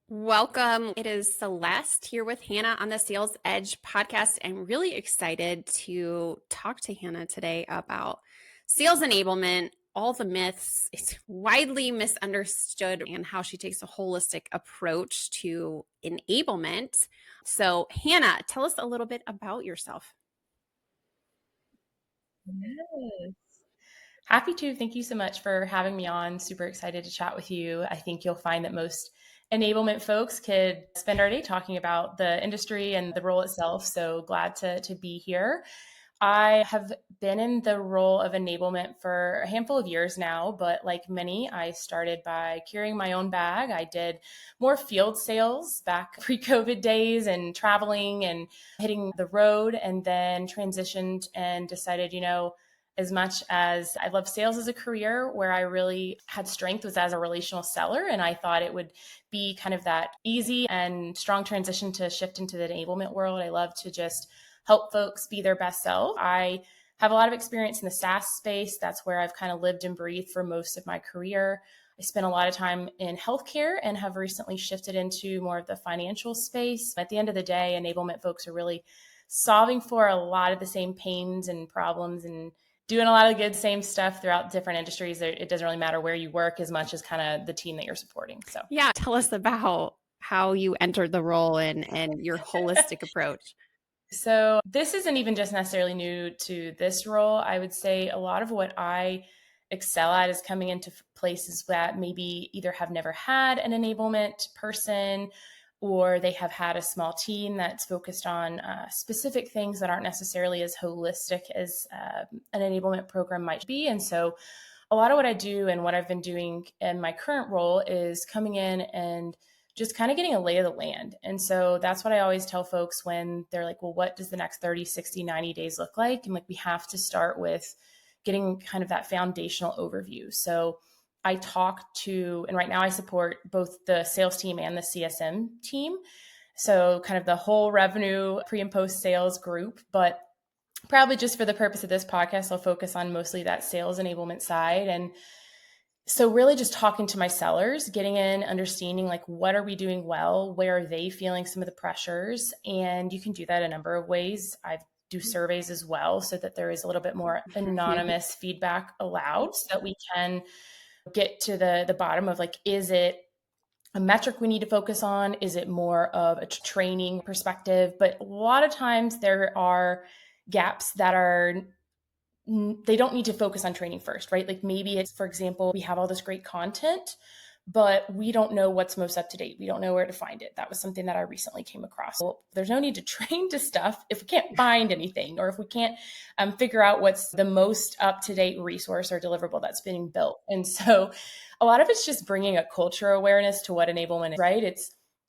Welcome. It is Celeste here with Hannah on the Sales Edge podcast. I'm really excited to talk to Hannah today about sales enablement, all the myths. It's widely misunderstood and how she takes a holistic approach to enablement. So, Hannah, tell us a little bit about yourself. Yes. Happy to. Thank you so much for having me on. Super excited to chat with you. I think you'll find that most enablement folks could spend our day talking about the industry and the role itself. So glad to be here. I have been in the role of enablement for a handful of years now, but like many, I started by carrying my own bag. I did more field sales back pre-COVID days and traveling and hitting the road, and then transitioned and decided, as much as I love sales as a career, where I really had strength was as a relational seller. And I thought it would be kind of that easy and strong transition to shift into the enablement world. I love to just help folks be their best self. I have a lot of experience in the SaaS space. That's where I've kind of lived and breathed for most of my career. I spent a lot of time in healthcare and have recently shifted into more of the financial space. At the end of the day, enablement folks are really solving for a lot of the same pains and problems and doing a lot of the good same stuff throughout different industries. It doesn't really matter where you work as much as kind of the team that you're supporting. So Yeah, tell us about how you entered the role and your holistic approach. So this isn't even just necessarily new to this role. I would say a lot of what I excel at is coming into places that maybe either have never had an enablement person, or they have had a small team that's focused on specific things that aren't necessarily as holistic as an enablement program might be. And so a lot of what I do and what I've been doing in my current role is coming in and just kind of getting a lay of the land. And so that's what I always tell folks when they're like, well, what does the next 30, 60, 90 days look like? And like, we have to start with getting kind of that foundational overview. So I talk to, and right now I support both the sales team and the CSM team. So kind of the whole revenue pre and post sales group, but probably just for the purpose of this podcast, I'll focus on mostly that sales enablement side. And so really just talking to my sellers, getting in, understanding like, what are we doing well? Where are they feeling some of the pressures? And you can do that a number of ways. I do surveys as well so that there is a little bit more anonymous feedback allowed so that we can get to the bottom of like, is it a metric we need to focus on? Is it more of a training perspective? But a lot of times there are gaps that are they don't need to focus on training first, right? Like maybe it's, for example, we have all this great content, but we don't know what's most up to date. We don't know where to find it. That was something that I recently came across. Well, there's no need to train to stuff if we can't find anything, or if we can't figure out what's the most up to date resource or deliverable that's being built. And so a lot of it's just bringing a culture awareness to what enablement is, right?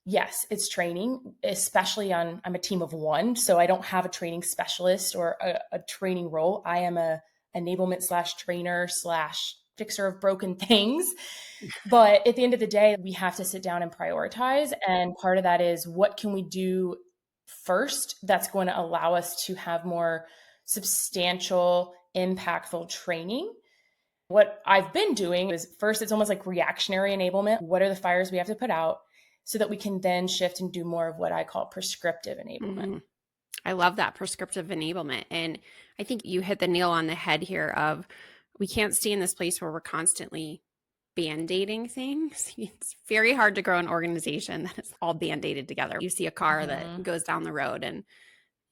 Yes, it's training, especially I'm a team of one. So I don't have a training specialist or a training role. I am a enablement / trainer / fixer of broken things. But at the end of the day, we have to sit down and prioritize. And part of that is, what can we do first that's going to allow us to have more substantial, impactful training? What I've been doing is, first, it's almost like reactionary enablement. What are the fires we have to put out, so that we can then shift and do more of what I call prescriptive enablement. Mm-hmm. I love that, prescriptive enablement. And I think you hit the nail on the head here of, we can't stay in this place where we're constantly band-aiding things. It's very hard to grow an organization that is all band-aided together. You see a car that goes down the road and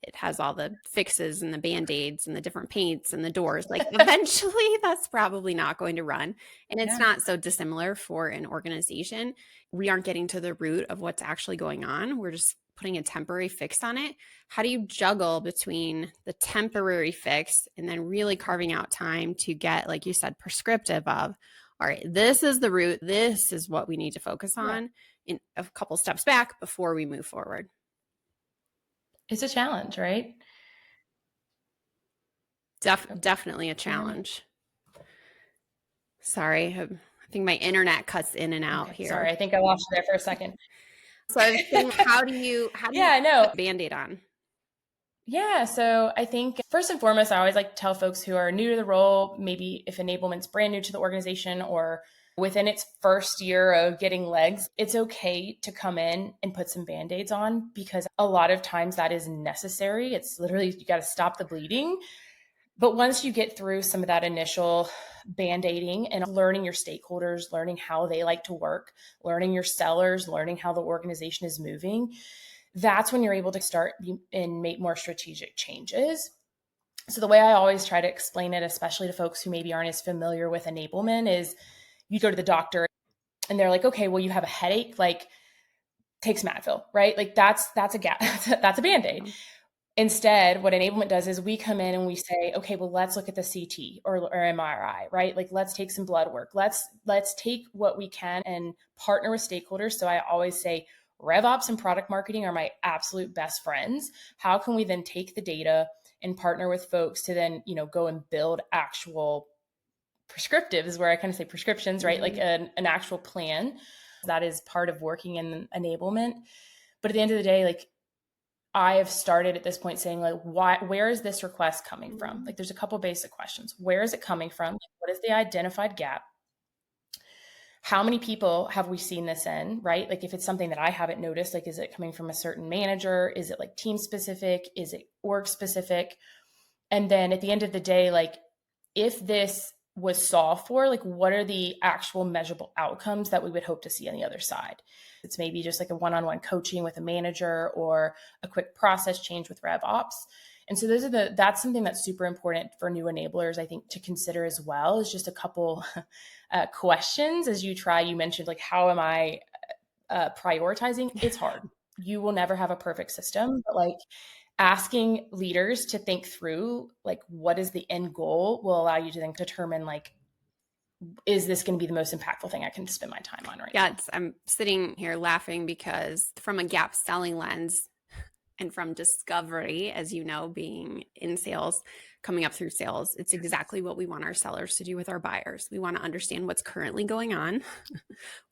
it has all the fixes and the band-aids and the different paints and the doors. Like eventually that's probably not going to run. And it's not so dissimilar for an organization. We aren't getting to the root of what's actually going on. We're just putting a temporary fix on it. How do you juggle between the temporary fix and then really carving out time to get, like you said, prescriptive of, all right, this is the root. This is what we need to focus on in a couple steps back before we move forward. It's a challenge, right? Definitely a challenge. Sorry, I think my internet cuts in and out here. Sorry, I think I lost you there for a second. So I was thinking, how do you put Band-Aid on? Yeah, so I think first and foremost, I always like to tell folks who are new to the role, maybe if enablement's brand new to the organization, or within its first year of getting legs, it's okay to come in and put some band-aids on, because a lot of times that is necessary. It's literally, you got to stop the bleeding. But once you get through some of that initial band-aiding and learning your stakeholders, learning how they like to work, learning your sellers, learning how the organization is moving, that's when you're able to start and make more strategic changes. So the way I always try to explain it, especially to folks who maybe aren't as familiar with enablement, is you go to the doctor and they're like, okay, well, you have a headache, like take some Advil, right? Like that's that's a Band-Aid. Instead, what enablement does is we come in and we say, okay, well, let's look at the CT or MRI, right? Like, let's take some blood work. Let's take what we can and partner with stakeholders. So I always say RevOps and product marketing are my absolute best friends. How can we then take the data and partner with folks to then, go and build actual prescriptive, is where I kind of say prescriptions, right? Like an actual plan that is part of working in enablement. But at the end of the day, like, I have started at this point saying, like, where is this request coming from? Like, there's a couple basic questions. Where is it coming from? What is the identified gap? How many people have we seen this in, right? Like, if it's something that I haven't noticed, like, is it coming from a certain manager? Is it like team specific? Is it org specific? And then at the end of the day, like, if this was solved for, like, what are the actual measurable outcomes that we would hope to see on the other side? It's maybe just like a one-on-one coaching with a manager or a quick process change with RevOps. And so that's something that's super important for new enablers, I think, to consider as well, is just a couple questions as you mentioned, like, how am I prioritizing? It's hard. You will never have a perfect system, but like, asking leaders to think through, like, what is the end goal will allow you to then determine, like, is this going to be the most impactful thing I can spend my time on right now? I'm sitting here laughing because from a gap selling lens and from discovery, as you know, being in sales, coming up through sales, it's exactly what we want our sellers to do with our buyers. We want to understand what's currently going on.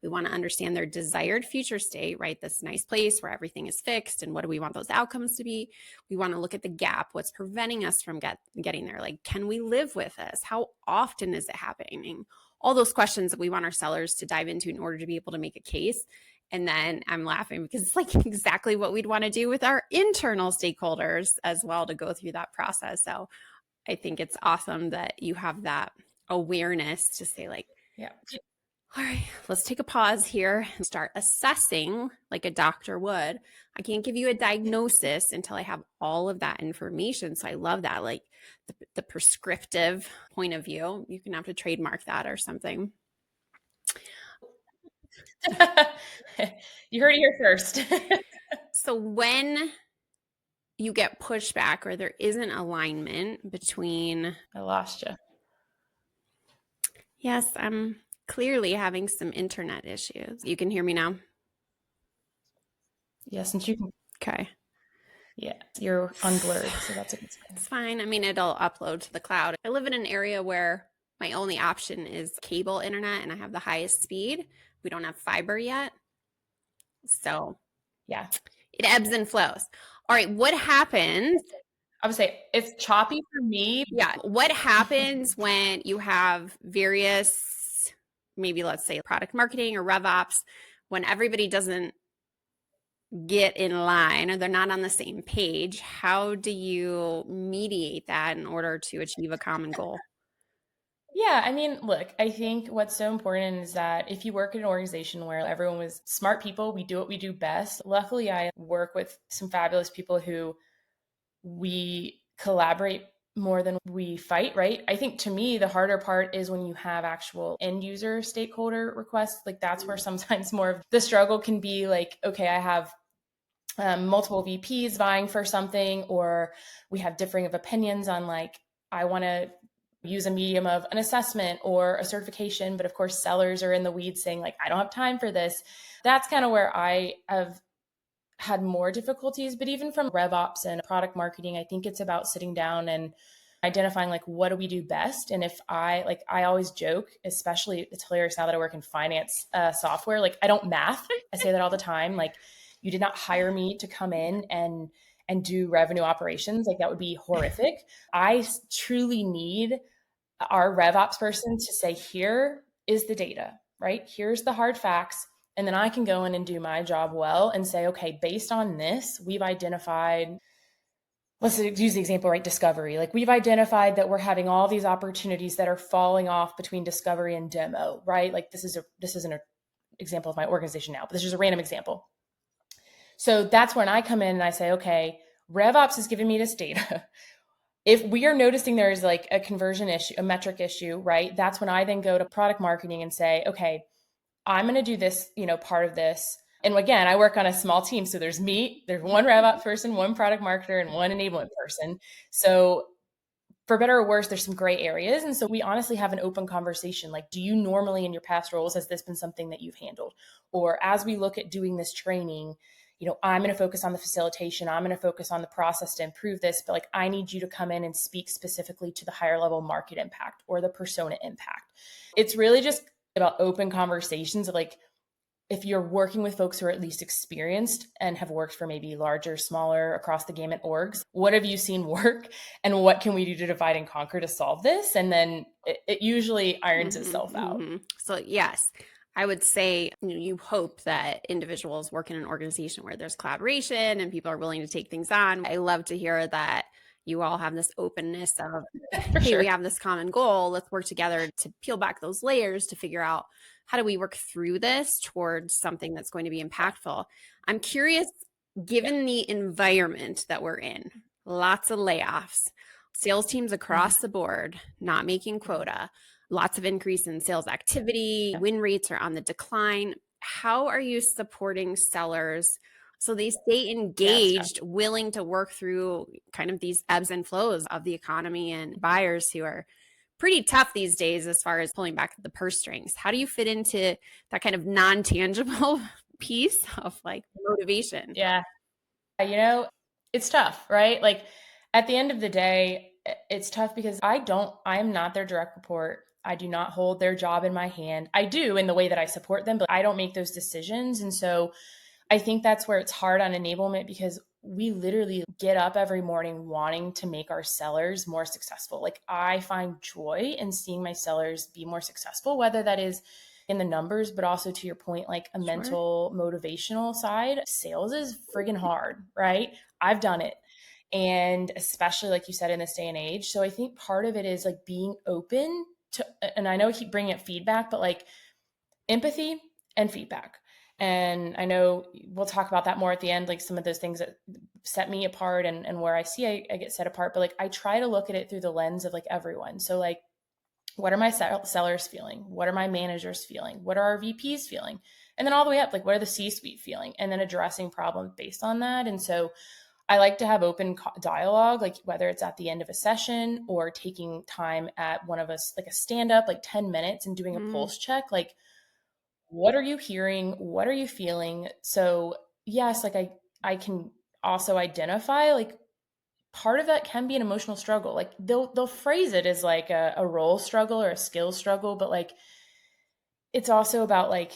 We want to understand their desired future state, right? This nice place where everything is fixed, and what do we want those outcomes to be? We want to look at the gap, what's preventing us from getting there. Like, can we live with this? How often is it happening? All those questions that we want our sellers to dive into in order to be able to make a case. And then I'm laughing because it's like exactly what we'd want to do with our internal stakeholders as well, to go through that process. So I think it's awesome that you have that awareness to say, like, Yeah. all right, let's take a pause here and start assessing like a doctor would. I can't give you a diagnosis until I have all of that information. So I love that, like the prescriptive point of view. You can have to trademark that or something. You heard it here first. So when you get pushback or there isn't alignment between... I lost you. Yes, I'm clearly having some internet issues. You can hear me now? Yes, and you can. Okay. Yeah, you're unblurred, so that's a good sign. It's fine. I mean, it'll upload to the cloud. I live in an area where my only option is cable internet, and I have the highest speed. We don't have fiber yet. So yeah, it ebbs and flows. All right, what happens? I would say it's choppy for me. Yeah. What happens when you have various, maybe let's say product marketing or RevOps, when everybody doesn't get in line or they're not on the same page? How do you mediate that in order to achieve a common goal? Yeah, I mean, look, I think what's so important is that if you work in an organization where everyone was smart people, we do what we do best. Luckily, I work with some fabulous people who we collaborate more than we fight, right? I think to me, the harder part is when you have actual end user stakeholder requests. Like, that's where sometimes more of the struggle can be. Like, okay, I have multiple VPs vying for something, or we have differing of opinions on, like, I want to use a medium of an assessment or a certification, but of course sellers are in the weeds saying, like, I don't have time for this. That's kind of where I have had more difficulties. But even from RevOps and product marketing, I think it's about sitting down and identifying, like, what do we do best? And if I always joke, especially it's hilarious now that I work in finance software, like, I don't math. I say that all the time. Like, you did not hire me to come in and do revenue operations. Like, that would be horrific. I truly need our RevOps person to say, here is the data, right? Here's the hard facts. And then I can go in and do my job well and say, okay, based on this, we've identified, let's use the example, right? Discovery. Like we've identified that we're having all these opportunities that are falling off between discovery and demo, right? Like this isn't an example of my organization now, but this is a random example. So that's when I come in and I say, okay, RevOps is giving me this data. If we are noticing there is like a conversion issue, a metric issue, right? That's when I then go to product marketing and say, okay, I'm going to do this, part of this. And again, I work on a small team. So there's me, there's one RevOps person, one product marketer, and one enablement person. So for better or worse, there's some gray areas. And so we honestly have an open conversation. Like, do you normally in your past roles, has this been something that you've handled? Or as we look at doing this training, I'm going to focus on the facilitation. I'm going to focus on the process to improve this. But like, I need you to come in and speak specifically to the higher level market impact or the persona impact. It's really just about open conversations of like, if you're working with folks who are at least experienced and have worked for maybe larger, smaller, across the gamut orgs, what have you seen work and what can we do to divide and conquer to solve this? And then it usually irons itself out. So yes, I would say you hope that individuals work in an organization where there's collaboration and people are willing to take things on. I love to hear that you all have this openness of, hey, we have this common goal. Let's work together to peel back those layers to figure out how do we work through this towards something that's going to be impactful. I'm curious, given the environment that we're in, lots of layoffs, sales teams across the board not making quota, lots of increase in sales activity, win rates are on the decline. How are you supporting sellers so they stay engaged, willing to work through kind of these ebbs and flows of the economy, and buyers who are pretty tough these days as far as pulling back the purse strings? How do you fit into that kind of non-tangible piece of like motivation? Yeah. It's tough, right? Like at the end of the day, it's tough because I am not their direct report. I do not hold their job in my hand. I do in the way that I support them, but I don't make those decisions. And so I think that's where it's hard on enablement, because we literally get up every morning wanting to make our sellers more successful. Like I find joy in seeing my sellers be more successful, whether that is in the numbers, but also to your point, like a mental motivational side. Sales is friggin' hard, right? I've done it. And especially like you said, in this day and age. So I think part of it is like being open to, and I know I keep bringing up feedback, but like empathy and feedback. And I know we'll talk about that more at the end, like some of those things that set me apart and where I see I get set apart. But like I try to look at it through the lens of like everyone. So like, what are my sellers feeling? What are my managers feeling? What are our VPs feeling? And then all the way up, like what are the C-suite feeling? And then addressing problems based on that. And so I like to have open dialogue, like whether it's at the end of a session or taking time at one of us, like a stand up, like 10 minutes and doing a pulse check. Like, what are you hearing? What are you feeling? So yes, like I can also identify like part of that can be an emotional struggle. Like they'll phrase it as like a role struggle or a skill struggle, but like it's also about like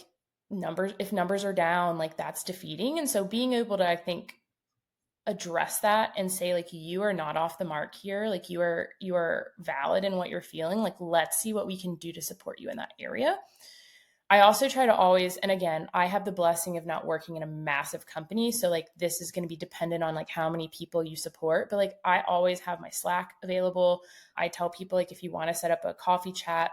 numbers. If numbers are down, like that's defeating. And so being able to, I think, address that and say like, you are not off the mark here. Like you are valid in what you're feeling. Like, let's see what we can do to support you in that area. I also try to always, and again, I have the blessing of not working in a massive company. So like, this is going to be dependent on like how many people you support, but like, I always have my Slack available. I tell people like, if you want to set up a coffee chat,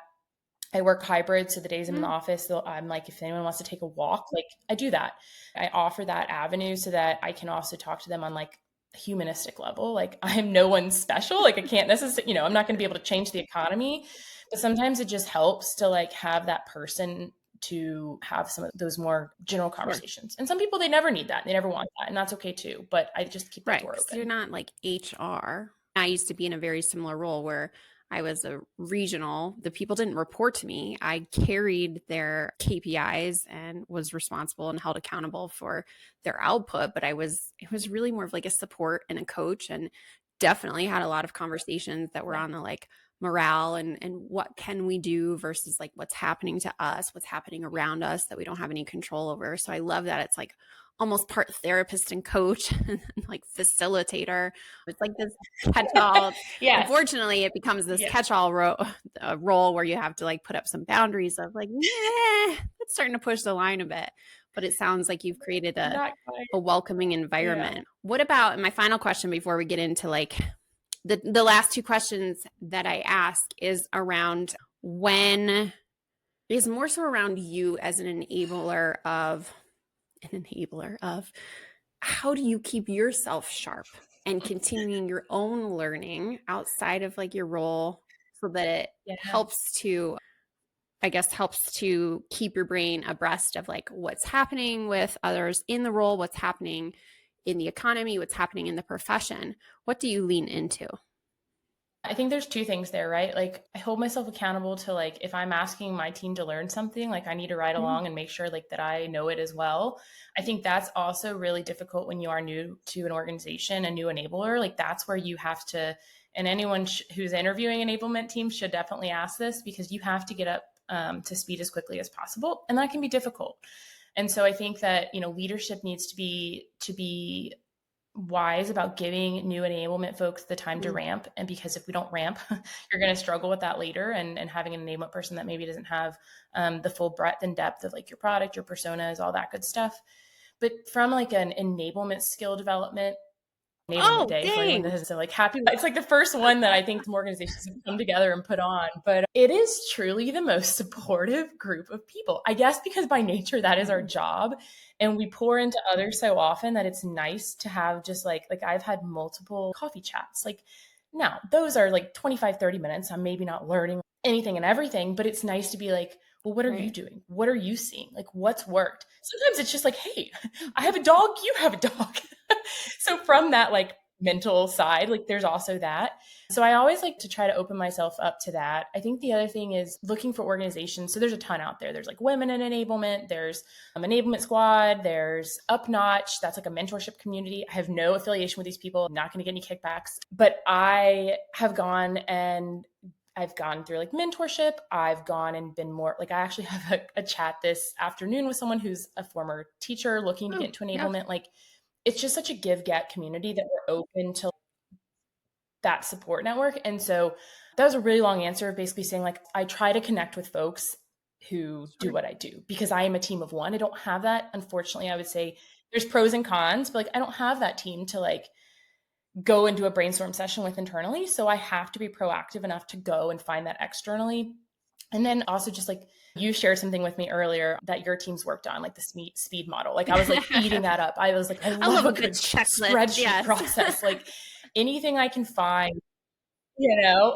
I work hybrid. So the days I'm in the office, I'm like, if anyone wants to take a walk, like I do that. I offer that avenue so that I can also talk to them on like a humanistic level. Like I am no one special. Like I can't necessarily, I'm not going to be able to change the economy, but sometimes it just helps to like have that person to have some of those more general conversations. And some people, they never need that. They never want that. And that's okay too. But I just keep the door open. You're not like HR. I used to be in a very similar role where I was a regional. The people didn't report to me. I carried their KPIs and was responsible and held accountable for their output. But it was really more of like a support and a coach, and definitely had a lot of conversations that were on the like morale and what can we do versus like what's happening to us, what's happening around us that we don't have any control over. So I love that it's like almost part therapist and coach and like facilitator. It's like this catch-all. Yes. Unfortunately, it becomes this catch-all role where you have to like put up some boundaries of like, it's starting to push the line a bit. But it sounds like you've created a welcoming environment. Yeah. What about, my final question before we get into like the last two questions that I ask is around is more so around you as an enabler of how do you keep yourself sharp and continuing your own learning outside of like your role so that it helps to keep your brain abreast of like what's happening with others in the role, what's happening in the economy, what's happening in the profession. What do you lean into? I think there's two things there, right? Like I hold myself accountable to like, if I'm asking my team to learn something, like I need to ride along and make sure like that I know it as well. I think that's also really difficult when you are new to an organization, a new enabler. Like that's where you have to, and anyone who's interviewing enablement teams should definitely ask this, because you have to get up to speed as quickly as possible. And that can be difficult. And so I think that, leadership needs to be wise about giving new enablement folks the time to ramp. And because if we don't ramp, you're going to struggle with that later, and having an enablement person that maybe doesn't have the full breadth and depth of like your product, your personas, all that good stuff. But from like an enablement skill development, enablement day for anyone that has, so like happy, it's like the first one that I think some organizations have come together and put on, but it is truly the most supportive group of people, I guess, because by nature that is our job, and we pour into others so often that it's nice to have just like I've had multiple coffee chats. Like now those are like 25-30 minutes. I'm maybe not learning anything and everything, but it's nice to be like, well, what are you doing? What are you seeing? Like what's worked? Sometimes it's just like, hey, I have a dog, you have a dog. So from that like mental side, like there's also that. So I always like to try to open myself up to that. I think the other thing is looking for organizations. So there's a ton out there. There's like Women in Enablement. There's Enablement Squad. There's Up Notch. That's like a mentorship community. I have no affiliation with these people. I'm not going to get any kickbacks, but I have gone and I've gone through like mentorship. I've gone and been more like, I actually have a chat this afternoon with someone who's a former teacher looking to get into enablement. Yeah. Like it's just such a give-get community that we're open to that support network. And so that was a really long answer of basically saying like, I try to connect with folks who do what I do because I am a team of one. I don't have that. Unfortunately, I would say there's pros and cons, but like, I don't have that team to like go and do a brainstorm session with internally. So I have to be proactive enough to go and find that externally. And then also just like you shared something with me earlier that your team's worked on, like the speed model. Like I was like eating that up. I was like, I love a good spreadsheet process. Like anything I can find,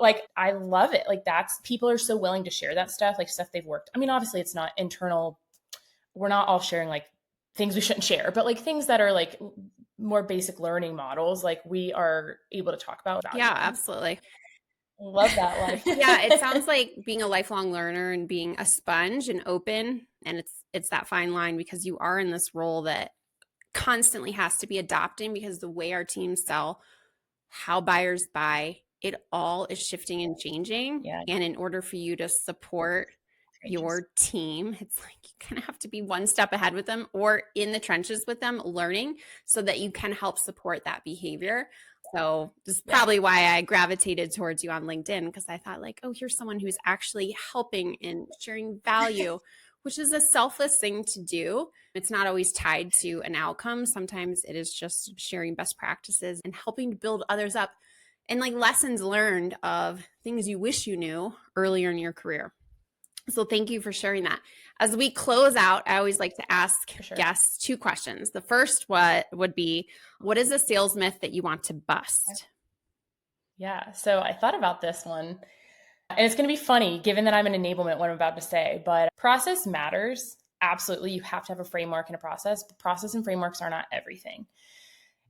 like I love it. Like that's, people are so willing to share that stuff, like stuff they've worked. I mean, obviously it's not internal. We're not all sharing like things we shouldn't share, but like things that are like more basic learning models, like we are able to talk about. Yeah, absolutely. Love that life. Yeah, it sounds like being a lifelong learner and being a sponge and open, and it's that fine line because you are in this role that constantly has to be adapting because the way our teams sell, how buyers buy, it all is shifting and changing. Yeah. And in order for you to support your team, it's like you kind of have to be one step ahead with them or in the trenches with them learning so that you can help support that behavior. So this is probably why I gravitated towards you on LinkedIn, because I thought like, oh, here's someone who's actually helping and sharing value, which is a selfless thing to do. It's not always tied to an outcome. Sometimes it is just sharing best practices and helping to build others up and like lessons learned of things you wish you knew earlier in your career. So thank you for sharing that. As we close out, I always like to ask guests two questions. The first would be, what is a sales myth that you want to bust? Yeah, so I thought about this one. And it's going to be funny given that I'm in enablement, what I'm about to say, but process matters. Absolutely. You have to have a framework and a process, but process and frameworks are not everything.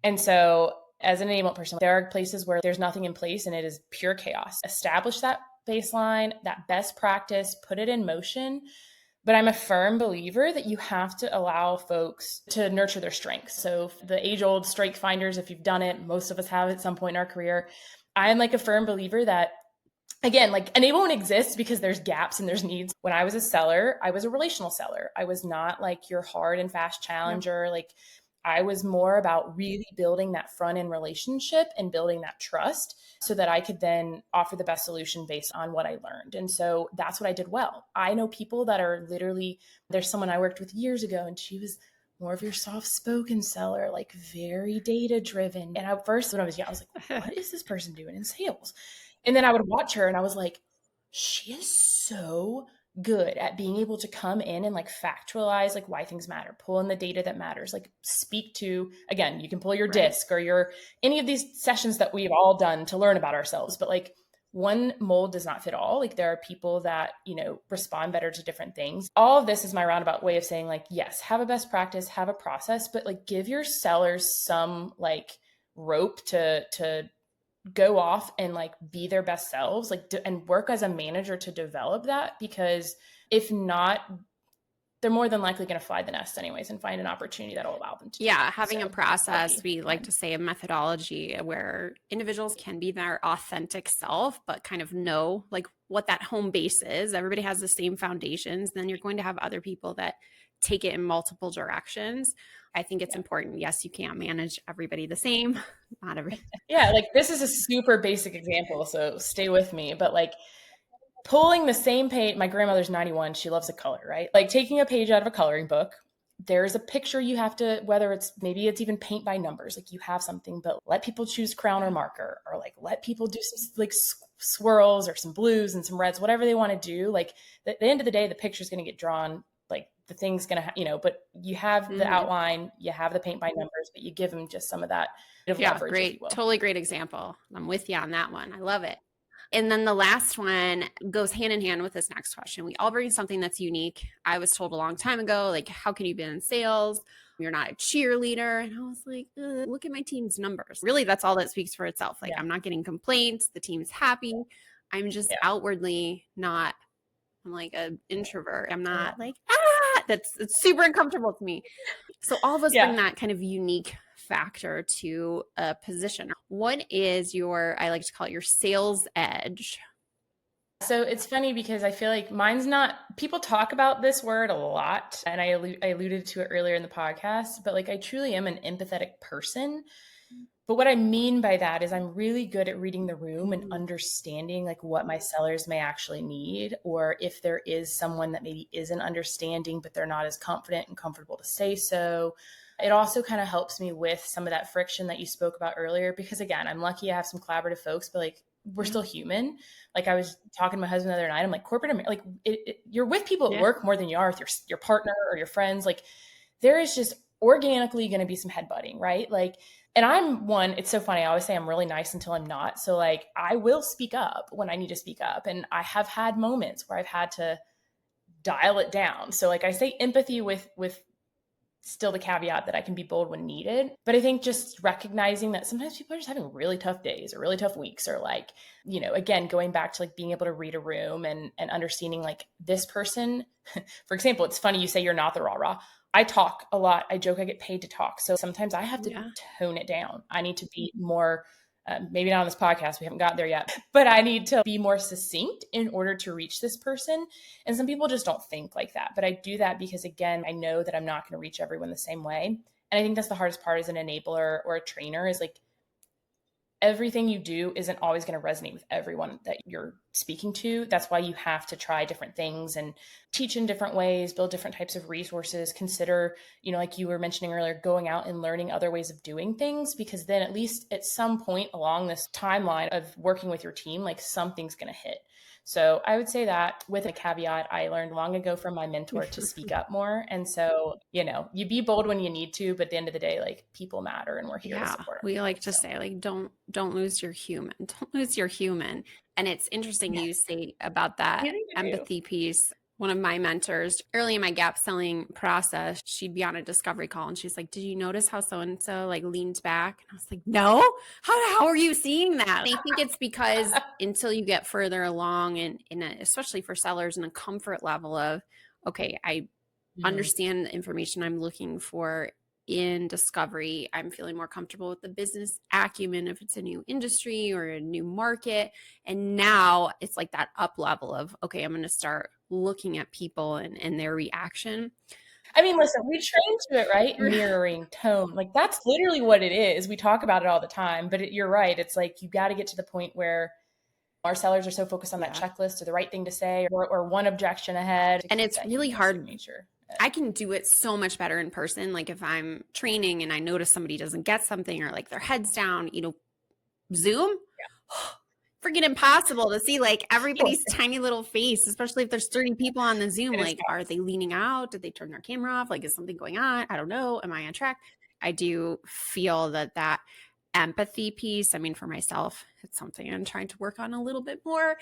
And so as an enablement person, there are places where there's nothing in place and it is pure chaos. Establish that baseline, that best practice, put it in motion. But I'm a firm believer that you have to allow folks to nurture their strengths. So the age-old strength finders, if you've done it, most of us have at some point in our career. I'm like a firm believer that again, like enablement exists because there's gaps and there's needs. When I was a seller, I was a relational seller. I was not like your hard and fast challenger. Like I was more about really building that front end relationship and building that trust so that I could then offer the best solution based on what I learned. And so that's what I did well. I know people that are literally, there's someone I worked with years ago and she was more of your soft spoken seller, like very data driven. And at first, when I was young, I was like, what is this person doing in sales? And then I would watch her and I was like, she is so good at being able to come in and like factualize like why things matter, pull in the data that matters, like speak to, again, you can pull your disc or your any of these sessions that we've all done to learn about ourselves, but like one mold does not fit all. Like there are people that, you know, respond better to different things. All of this is my roundabout way of saying like, yes, have a best practice, have a process, but like give your sellers some like rope to go off and like be their best selves, like and work as a manager to develop that, because if not, they're more than likely going to fly the nest anyways and find an opportunity that'll allow them to. Yeah, having a process, we like to say a methodology where individuals can be their authentic self, but kind of know like what that home base is. Everybody has the same foundations. Then you're going to have other people that take it in multiple directions. I think it's important. Yes, you can't manage everybody the same. Not every. Yeah, like this is a super basic example, so stay with me. But like pulling the same page, my grandmother's 91, she loves a color, right? Like taking a page out of a coloring book, there's a picture you have to, whether it's maybe it's even paint by numbers, like you have something, but let people choose crown or marker, or like let people do some like swirls or some blues and some reds, whatever they want to do. Like at the end of the day, the picture's going to get drawn, like the thing's going to, you know, but you have the outline, you have the paint by numbers, but you give them just some of that leverage. Great. Totally great example. I'm with you on that one. I love it. And then the last one goes hand in hand with this next question. We all bring something that's unique. I was told a long time ago, like, how can you be in sales? You're not a cheerleader. And I was like, look at my team's numbers. Really, that's all that speaks for itself. Like, I'm not getting complaints. The team's happy. I'm just outwardly not, I'm like an introvert. I'm not like, it's super uncomfortable to me. So all of us bring that kind of unique factor to a position. What is your, I like to call it your sales edge? So it's funny because I feel like mine's not, people talk about this word a lot, and I alluded to it earlier in the podcast, but like I truly am an empathetic person. But what I mean by that is I'm really good at reading the room and understanding like what my sellers may actually need, or if there is someone that maybe isn't understanding, but they're not as confident and comfortable to say so. It also kind of helps me with some of that friction that you spoke about earlier, because again, I'm lucky I have some collaborative folks, but like we're still human. Like I was talking to my husband the other night, I'm like corporate America, like you're with people at work more than you are with your partner or your friends. Like there is just organically going to be some headbutting, right? Like, and I'm one, it's so funny. I always say I'm really nice until I'm not. So like, I will speak up when I need to speak up. And I have had moments where I've had to dial it down. So like I say empathy with still the caveat that I can be bold when needed. But I think just recognizing that sometimes people are just having really tough days or really tough weeks, or like, you know, again, going back to like being able to read a room and understanding like this person, for example, it's funny you say you're not the rah-rah. I talk a lot. I joke I get paid to talk. So sometimes I have to tone it down. I need to be more, maybe not on this podcast, we haven't gotten there yet, but I need to be more succinct in order to reach this person. And some people just don't think like that. But I do that because, again, I know that I'm not going to reach everyone the same way. And I think that's the hardest part as an enabler or a trainer, is like everything you do isn't always going to resonate with everyone that you're speaking to. That's why you have to try different things and teach in different ways, build different types of resources, consider, you know, like you were mentioning earlier, going out and learning other ways of doing things, because then at least at some point along this timeline of working with your team, like something's going to hit. So I would say that with a caveat, I learned long ago from my mentor to speak up more. And so, you know, you be bold when you need to, but at the end of the day, like people matter and we're here to support. We like to say like, don't lose your human, don't lose your human. And it's interesting you say about that empathy piece. One of my mentors early in my gap selling process, she'd be on a discovery call and she's like, did you notice how so-and-so like leaned back? And I was like, no, how are you seeing that? And I think it's because until you get further along and especially for sellers in a comfort level of, okay, I understand the information I'm looking for in discovery. I'm feeling more comfortable with the business acumen if it's a new industry or a new market. And now it's like that up level of, okay, I'm going to start looking at people and their reaction. I mean, listen, we train to it, right? Mirroring tone. Like that's literally what it is. We talk about it all the time, but you're right. It's like you got to get to the point where our sellers are so focused on that checklist or the right thing to say or one objection ahead. And it's really hard. I can do it so much better in person. Like if I'm training and I notice somebody doesn't get something or like their head's down, Zoom, freaking impossible to see like everybody's tiny little face, especially if there's 30 people on the Zoom. Like, are they leaning out? Did they turn their camera off? Like, is something going on? I don't know. Am I on track? I do feel that empathy piece, I mean, for myself, it's something I'm trying to work on a little bit more.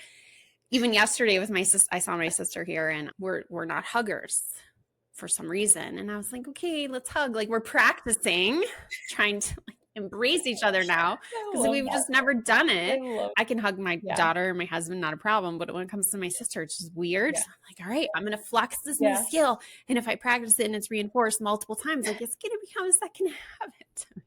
Even yesterday with my sister, I saw my sister here and we're not huggers for some reason. And I was like, okay, let's hug. Like we're practicing trying to like embrace each other now because we've just never done it. I can hug my daughter and my husband, not a problem. But when it comes to my sister, it's just weird. So I'm like, all right, I'm going to flex this new skill. And if I practice it and it's reinforced multiple times, like it's going to become a second habit.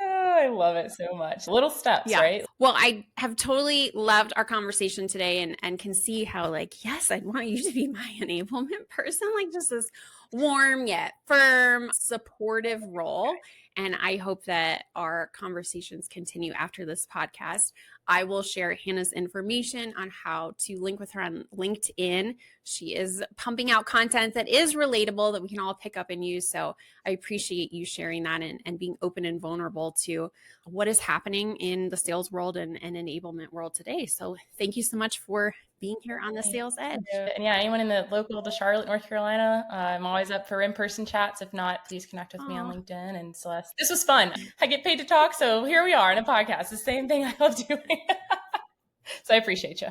Oh, I love it so much. Little steps, right? Well, I have totally loved our conversation today and can see how like, yes, I'd want you to be my enablement person, like just this warm yet firm, supportive role. And I hope that our conversations continue after this podcast. I will share Hannah's information on how to link with her on LinkedIn. She is pumping out content that is relatable that we can all pick up and use. So I appreciate you sharing that and being open and vulnerable to what is happening in the sales world and enablement world today. So thank you so much for being here on the Sales Edge. And anyone in the local to Charlotte, North Carolina, I'm always up for in-person chats. If not, please connect with me on LinkedIn. And Celeste, this was fun. I get paid to talk, so here we are in a podcast. The same thing I love doing. So I appreciate you.